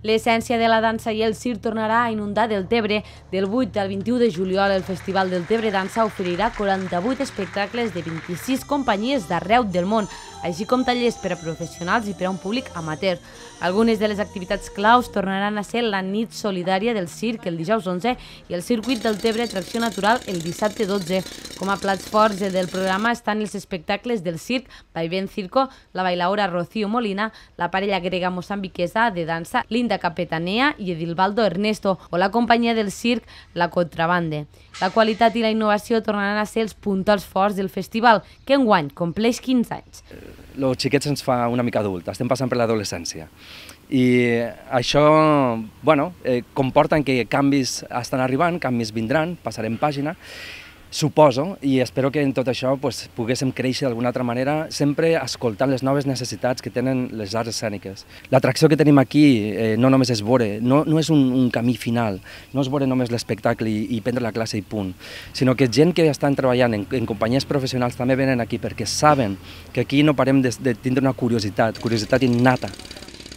L'essència de la dansa i el circ tornarà a inundar Deltebre. Del 8 al 21 de juliol, el Festival Deltebre Dansa oferirà 48 espectacles de 26 companyies d'arreu del món, així com tallers per a professionals i per a un públic amateur. Algunes de les activitats claus tornaran a ser la nit solidària del circ el dijous 11 i el circuit Deltebre Atracció Natural el dissabte 12. Com a plats forts del programa estan els espectacles del circ Vaivén Circo, la bailaora Rocío Molina, la parella grega moçambiquesa de dansa Linda Capetanea i Edilbaldo Ernesto, o la companyia del circ La Contrabande. La qualitat i la innovació tornaran a ser els puntals forts del festival, que enguany compleix 15 anys. Els xiquets ens fa una mica adult, estem passant per l'adolescència. I això comporta que canvis estan arribant, canvis vindran, passarem pàgina, suposo, i espero que en tot això poguéssim créixer d'alguna altra manera, sempre escoltant les noves necessitats que tenen les arts escèniques. L'atracció que tenim aquí no només és veure, no és un camí final, no és veure només l'espectacle i prendre la classe i punt, sinó que gent que estan treballant en companyies professionals també venen aquí perquè saben que aquí no parem de tindre una curiositat innata.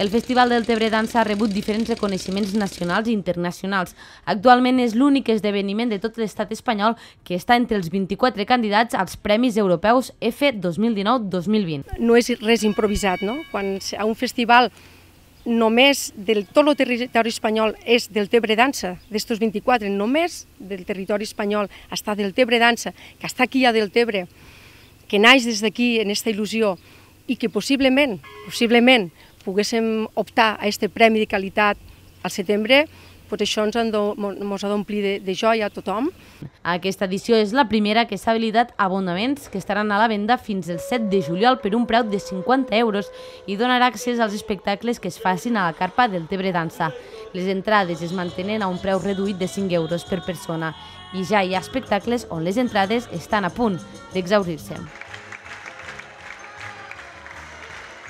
El Festival Deltebre Dansa ha rebut diferents reconeixements nacionals i internacionals. Actualment és l'únic esdeveniment de tot l'estat espanyol que està entre els 24 candidats als Premis Europeus EFE 2019-2020. No és res improvisat, no? Quan a un festival només del tot el territori espanyol és Deltebre Dansa, d'estos 24, només del territori espanyol està Deltebre Dansa, que està aquí a Deltebre, que naix des d'aquí en aquesta il·lusió i que possiblement poguéssim optar a aquest premi de qualitat al setembre, això ens ha d'omplir de joia a tothom. Aquesta edició és la primera que s'ha habilitat abonaments que estaran a la venda fins el 7 de juliol per un preu de 50 euros i donarà accés als espectacles que es facin a la carpa Deltebre Dansa. Les entrades es mantenen a un preu reduït de 5 euros per persona i ja hi ha espectacles on les entrades estan a punt d'exhaurir-se.